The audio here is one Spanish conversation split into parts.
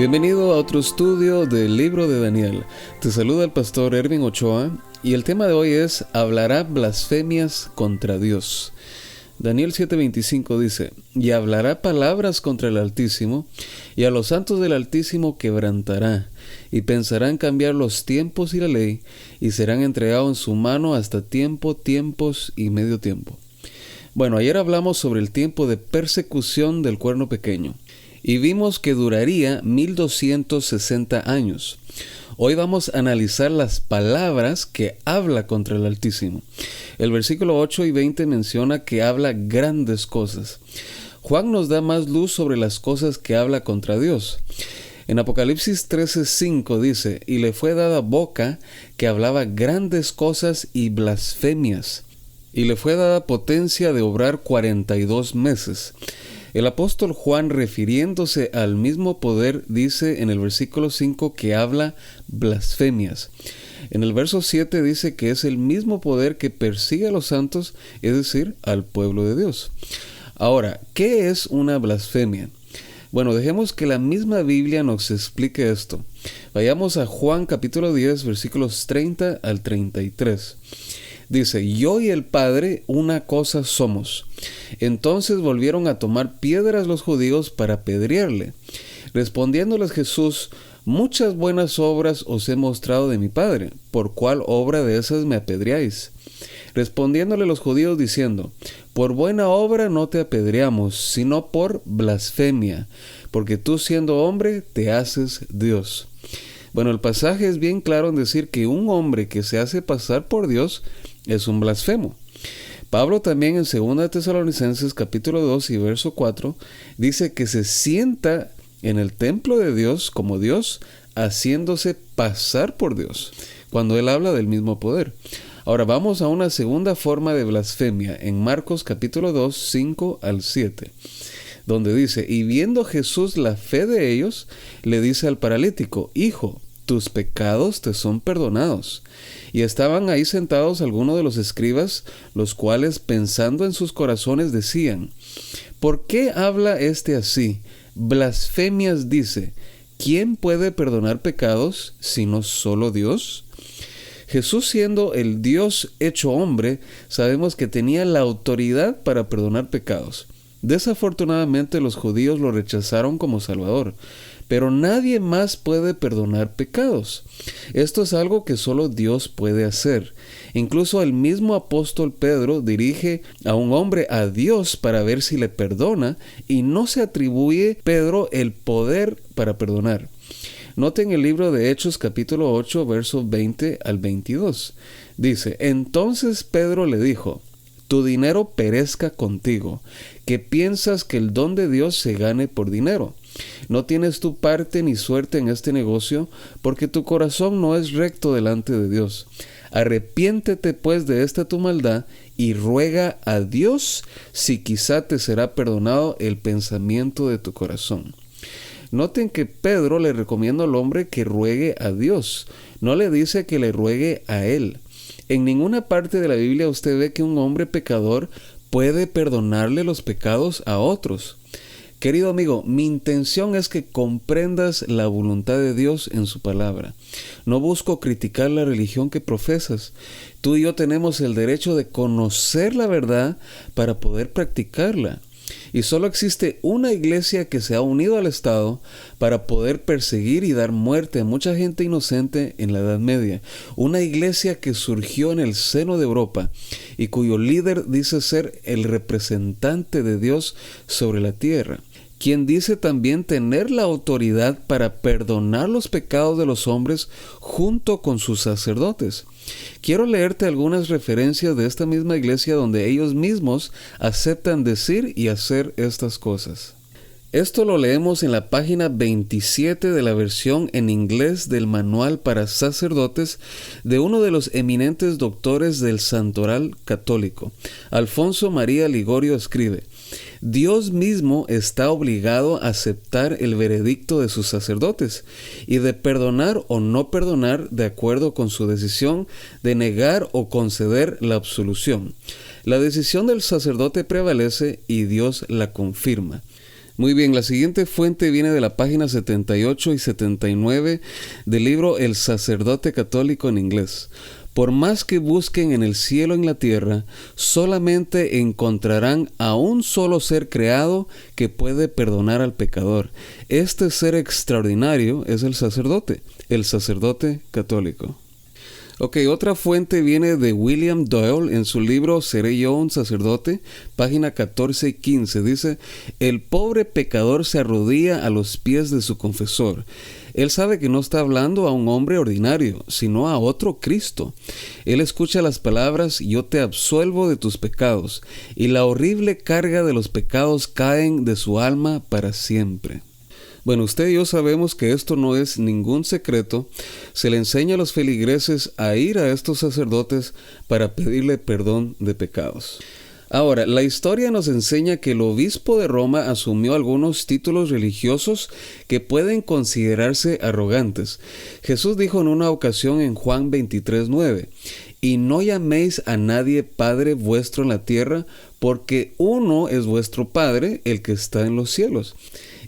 Bienvenido a otro estudio del libro de Daniel. Te saluda el pastor Erwin Ochoa y el tema de hoy es «Hablará blasfemias contra Dios». Daniel 7:25 dice: «Y hablará palabras contra el Altísimo, y a los santos del Altísimo quebrantará, y pensarán cambiar los tiempos y la ley, y serán entregados en su mano hasta tiempos y medio tiempo». Bueno, ayer hablamos sobre el tiempo de persecución del cuerno pequeño, y vimos que duraría 1260 años. Hoy vamos a analizar las palabras que habla contra el Altísimo. El versículo 8 y 20 menciona que habla grandes cosas. Juan nos da más luz sobre las cosas que habla contra Dios. En Apocalipsis 13:5 dice: «Y le fue dada boca que hablaba grandes cosas y blasfemias, y le fue dada potencia de obrar 42 meses». El apóstol Juan, refiriéndose al mismo poder, dice en el versículo 5 que habla blasfemias. En el verso 7 dice que es el mismo poder que persigue a los santos, es decir, al pueblo de Dios. Ahora, ¿qué es una blasfemia? Bueno, dejemos que la misma Biblia nos explique esto. Vayamos a Juan capítulo 10, versículos 30 al 33. Dice: «Yo y el Padre una cosa somos». Entonces volvieron a tomar piedras los judíos para apedrearle. Respondiéndoles Jesús: «Muchas buenas obras os he mostrado de mi Padre, ¿por cuál obra de esas me apedreáis?». Respondiéndole los judíos diciendo: «Por buena obra no te apedreamos, sino por blasfemia, porque tú siendo hombre te haces Dios». Bueno, el pasaje es bien claro en decir que un hombre que se hace pasar por Dios es un blasfemo. Pablo también en 2 Tesalonicenses capítulo 2 y verso 4 dice que se sienta en el templo de Dios como Dios, haciéndose pasar por Dios, cuando él habla del mismo poder. Ahora vamos a una segunda forma de blasfemia en Marcos capítulo 2, 5 al 7. Donde dice: «Y viendo Jesús la fe de ellos, le dice al paralítico: Hijo, tus pecados te son perdonados». Y estaban ahí sentados algunos de los escribas, los cuales pensando en sus corazones decían: «¿Por qué habla este así? Blasfemias dice. ¿Quién puede perdonar pecados sino solo Dios?». Jesús, siendo el Dios hecho hombre, sabemos que tenía la autoridad para perdonar pecados. Desafortunadamente los judíos lo rechazaron como Salvador, pero nadie más puede perdonar pecados. Esto es algo que solo Dios puede hacer. Incluso el mismo apóstol Pedro dirige a un hombre a Dios para ver si le perdona, y no se atribuye a Pedro el poder para perdonar. Noten el libro de Hechos capítulo 8, versos 20 al 22. Dice: «Entonces Pedro le dijo: Tu dinero perezca contigo, que piensas que el don de Dios se gane por dinero. No tienes tu parte ni suerte en este negocio, porque tu corazón no es recto delante de Dios. Arrepiéntete pues de esta tu maldad y ruega a Dios si quizá te será perdonado el pensamiento de tu corazón». Noten que Pedro le recomienda al hombre que ruegue a Dios, no le dice que le ruegue a él. En ninguna parte de la Biblia usted ve que un hombre pecador puede perdonarle los pecados a otros. Querido amigo, mi intención es que comprendas la voluntad de Dios en su palabra. No busco criticar la religión que profesas. Tú y yo tenemos el derecho de conocer la verdad para poder practicarla. Y solo existe una iglesia que se ha unido al Estado para poder perseguir y dar muerte a mucha gente inocente en la Edad Media. Una iglesia que surgió en el seno de Europa y cuyo líder dice ser el representante de Dios sobre la tierra, quien dice también tener la autoridad para perdonar los pecados de los hombres junto con sus sacerdotes. Quiero leerte algunas referencias de esta misma iglesia donde ellos mismos aceptan decir y hacer estas cosas. Esto lo leemos en la página 27 de la versión en inglés del Manual para Sacerdotes de uno de los eminentes doctores del Santoral Católico. Alfonso María Ligorio escribe: «Dios mismo está obligado a aceptar el veredicto de sus sacerdotes y de perdonar o no perdonar de acuerdo con su decisión de negar o conceder la absolución. La decisión del sacerdote prevalece y Dios la confirma». Muy bien, la siguiente fuente viene de la página 78 y 79 del libro El sacerdote católico en inglés. Por más que busquen en el cielo y en la tierra, solamente encontrarán a un solo ser creado que puede perdonar al pecador. Este ser extraordinario es el sacerdote católico. Ok, otra fuente viene de William Doyle en su libro ¿Seré yo un sacerdote? Página 14 y 15. Dice, el pobre pecador se arrodilla a los pies de su confesor. Él sabe que no está hablando a un hombre ordinario, sino a otro Cristo. Él escucha las palabras, yo te absuelvo de tus pecados, y la horrible carga de los pecados caen de su alma para siempre. Bueno, usted y yo sabemos que esto no es ningún secreto. Se le enseña a los feligreses a ir a estos sacerdotes para pedirle perdón de pecados. Ahora, la historia nos enseña que el obispo de Roma asumió algunos títulos religiosos que pueden considerarse arrogantes. Jesús dijo en una ocasión en Juan 23:9, y no llaméis a nadie Padre vuestro en la tierra, porque uno es vuestro Padre, el que está en los cielos.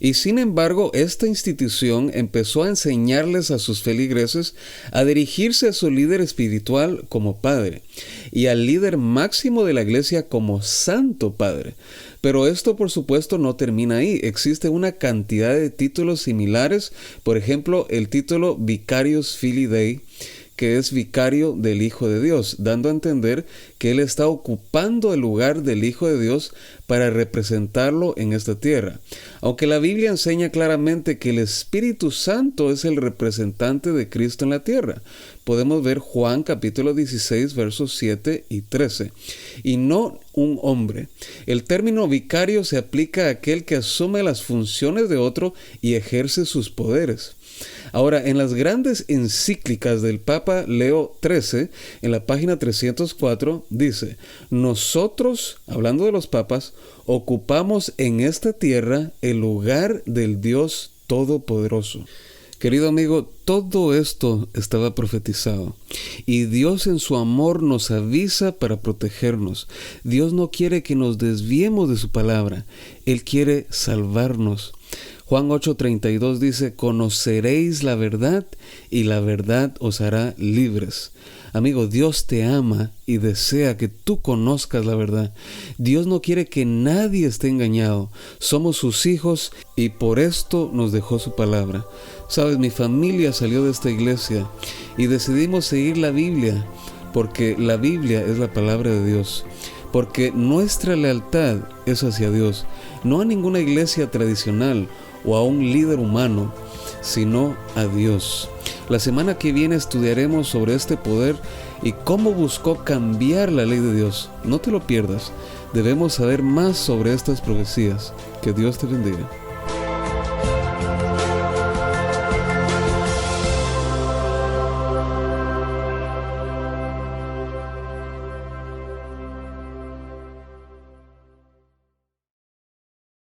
Y sin embargo, esta institución empezó a enseñarles a sus feligreses a dirigirse a su líder espiritual como Padre y al líder máximo de la iglesia como Santo Padre. Pero esto, por supuesto, no termina ahí. Existe una cantidad de títulos similares, por ejemplo, el título Vicarius Filii Dei, que es vicario del Hijo de Dios, dando a entender que Él está ocupando el lugar del Hijo de Dios para representarlo en esta tierra. Aunque la Biblia enseña claramente que el Espíritu Santo es el representante de Cristo en la tierra. Podemos ver Juan capítulo 16, versos 7 y 13. Y no un hombre. El término vicario se aplica a aquel que asume las funciones de otro y ejerce sus poderes. Ahora, en las grandes encíclicas del Papa Leo XIII, en la página 304, dice, nosotros, hablando de los papas, ocupamos en esta tierra el lugar del Dios Todopoderoso. Querido amigo, todo esto estaba profetizado y Dios en su amor nos avisa para protegernos. Dios no quiere que nos desviemos de su palabra, Él quiere salvarnos. Juan 8:32 dice, conoceréis la verdad y la verdad os hará libres. Amigo, Dios te ama y desea que tú conozcas la verdad. Dios no quiere que nadie esté engañado. Somos sus hijos y por esto nos dejó su palabra. Sabes, mi familia salió de esta iglesia y decidimos seguir la Biblia porque la Biblia es la palabra de Dios. Porque nuestra lealtad es hacia Dios, no a ninguna iglesia tradicional o a un líder humano, sino a Dios. La semana que viene estudiaremos sobre este poder y cómo buscó cambiar la ley de Dios. No te lo pierdas. Debemos saber más sobre estas profecías. Que Dios te bendiga.